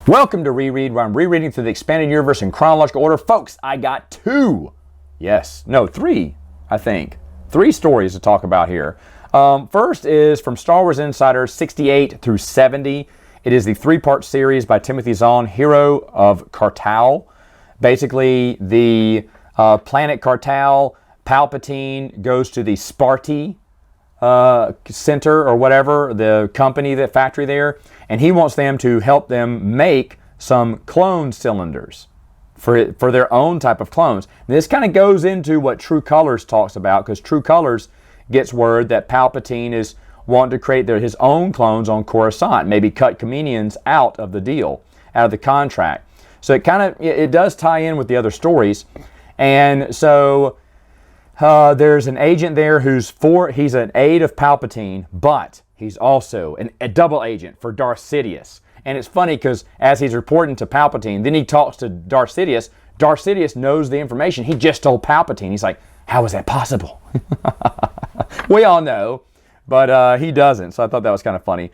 Welcome to Reread, where I'm rereading through the expanded universe in chronological order. Folks, I got three, I think. Three stories to talk about here. First is from Star Wars Insider 68 through 70. It is the three-part series by Timothy Zahn, Hero of Cartoa. Basically, the planet Cartoa, Palpatine goes to the Sparty center or whatever, the company, the factory there, and he wants them to help them make some clone cylinders for their own type of clones. And this kind of goes into what True Colors talks about, because True Colors gets word that Palpatine is wanting to create his own clones on Coruscant, maybe cut comedians out of the deal, out of the contract. So it does tie in with the other stories. And so there's an agent there he's an aide of Palpatine, but he's also a double agent for Darth Sidious. And it's funny because as he's reporting to Palpatine, then he talks to Darth Sidious. Darth Sidious knows the information he just told Palpatine. He's like, how is that possible? We all know, but he doesn't. So I thought that was kind of funny.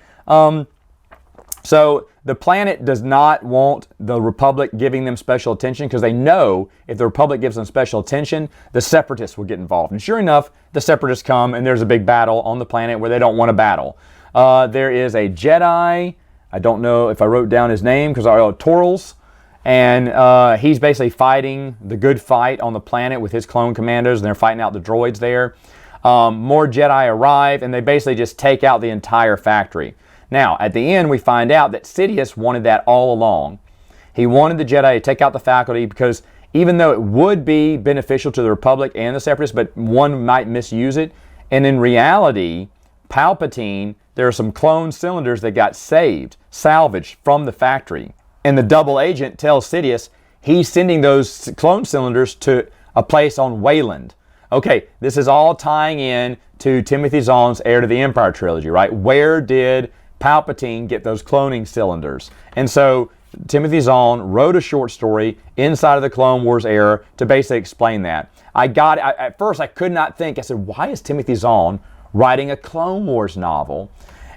So the planet does not want the Republic giving them special attention, because they know if the Republic gives them special attention, the Separatists will get involved. And sure enough, the Separatists come and there's a big battle on the planet where they don't want to battle. There is a Jedi, I don't know if I wrote down his name because I wrote Torals, and he's basically fighting the good fight on the planet with his clone commandos, and they're fighting out the droids there. More Jedi arrive, and they basically just take out the entire factory. Now, at the end, we find out that Sidious wanted that all along. He wanted the Jedi to take out the faculty because even though it would be beneficial to the Republic and the Separatists, but one might misuse it. And in reality, Palpatine, there are some clone cylinders that got salvaged from the factory. And the double agent tells Sidious he's sending those clone cylinders to a place on Wayland. Okay, this is all tying in to Timothy Zahn's Heir to the Empire trilogy, right? Where did Palpatine get those cloning cylinders? And so Timothy Zahn wrote a short story inside of the Clone Wars era to basically explain that. At first I could not think. I said, why is Timothy Zahn writing a Clone Wars novel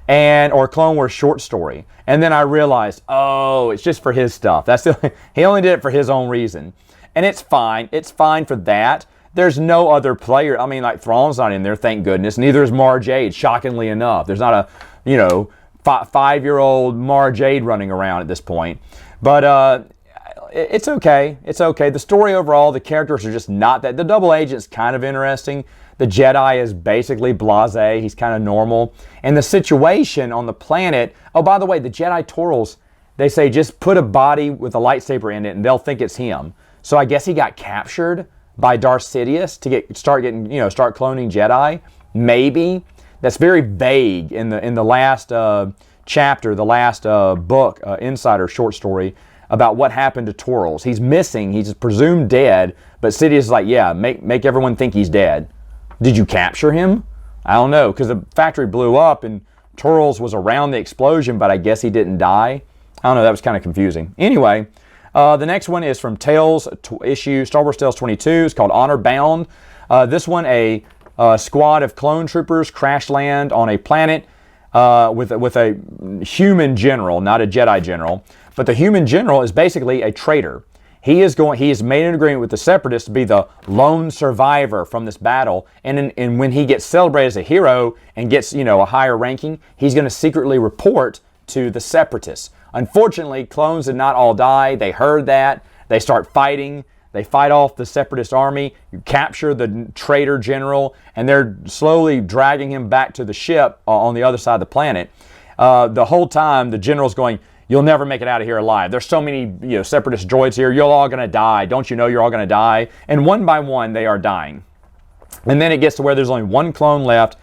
or a Clone Wars short story? And then I realized, oh, it's just for his stuff. He only did it for his own reason. And it's fine. It's fine for that. There's no other player. I mean, like Thrawn's not in there, thank goodness. Neither is Mara Jade, shockingly enough. There's not a, 5-year-old Mara Jade running around at this point. But it's okay. It's okay. The story overall, the characters are just not that. The double agent's kind of interesting. The Jedi is basically blasé. He's kind of normal. And the situation on the planet, oh, by the way, the Jedi Torals, they say just put a body with a lightsaber in it and they'll think it's him. So I guess he got captured by Darth Sidious to start cloning Jedi. Maybe. That's very vague in the last chapter, the last book, Insider short story, about what happened to Torals. He's missing. He's presumed dead, but Sidious is like, yeah, make everyone think he's dead. Did you capture him? I don't know, because the factory blew up and Torals was around the explosion, but I guess he didn't die. I don't know, that was kind of confusing. Anyway, the next one is from Tales issue, Star Wars Tales 22. It's called Honor Bound. This one, a squad of clone troopers crash land on a planet with a human general, not a Jedi general. But the human general is basically a traitor. He has made an agreement with the Separatists to be the lone survivor from this battle. And when he gets celebrated as a hero and gets a higher ranking, he's going to secretly report to the Separatists. Unfortunately, clones did not all die. They heard that. They start fighting. They fight off the Separatist army, you capture the traitor general, and they're slowly dragging him back to the ship on the other side of the planet. The whole time, the general's going, you'll never make it out of here alive. There's so many Separatist droids here. You're all going to die. Don't you know you're all going to die? And one by one, they are dying. And then it gets to where there's only one clone left.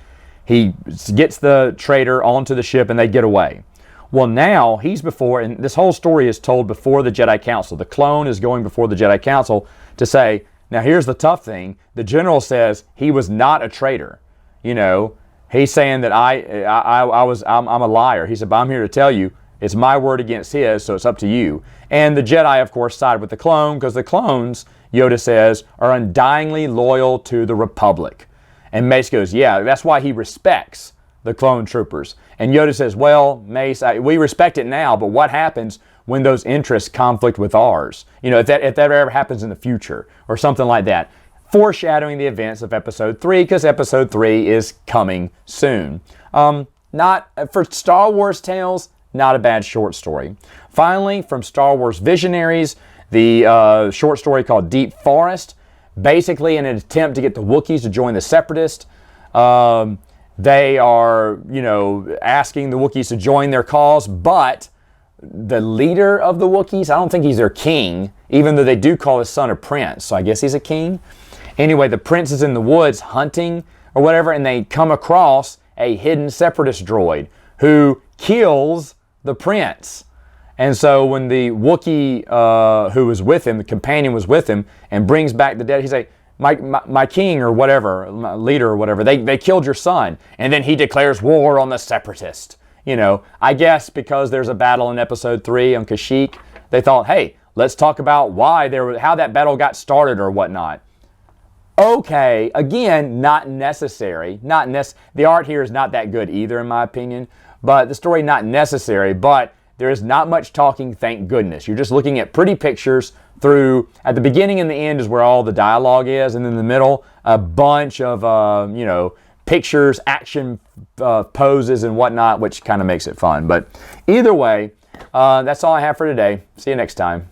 He gets the traitor onto the ship, and they get away. Well, now he's and this whole story is told before the Jedi Council. The clone is going before the Jedi Council to say, now here's the tough thing. The general says he was not a traitor. He's saying that I'm a liar. He said, but I'm here to tell you, it's my word against his, so it's up to you. And the Jedi, of course, side with the clone, because the clones, Yoda says, are undyingly loyal to the Republic. And Mace goes, yeah, that's why he respects the clone troopers. And Yoda says, well, Mace, we respect it now, but what happens when those interests conflict with ours. You know, if that ever happens in the future or something like that. Foreshadowing the events of episode 3, because episode 3 is coming soon. Not for Star Wars tales, not a bad short story. Finally, from Star Wars Visionaries, the short story called Deep Forest. Basically, in an attempt to get the Wookiees to join the Separatists, they are, asking the Wookiees to join their cause, but the leader of the Wookiees, I don't think he's their king, even though they do call his son a prince, so I guess he's a king. Anyway, the prince is in the woods hunting or whatever, and they come across a hidden Separatist droid who kills the prince. And so when the Wookiee who was with him, the companion was with him, and brings back the dead, he's like, my king or whatever, my leader or whatever, they killed your son. And then he declares war on the Separatist. I guess because there's a battle in episode 3 on Kashyyyk, they thought, hey, let's talk about how that battle got started or whatnot. Okay, again, not necessary. The art here is not that good either, in my opinion. But the story, not necessary. But there is not much talking, thank goodness. You're just looking at pretty pictures through, at the beginning and the end is where all the dialogue is. And in the middle, a bunch of, pictures, action poses and whatnot, which kind of makes it fun. But either way, that's all I have for today. See you next time.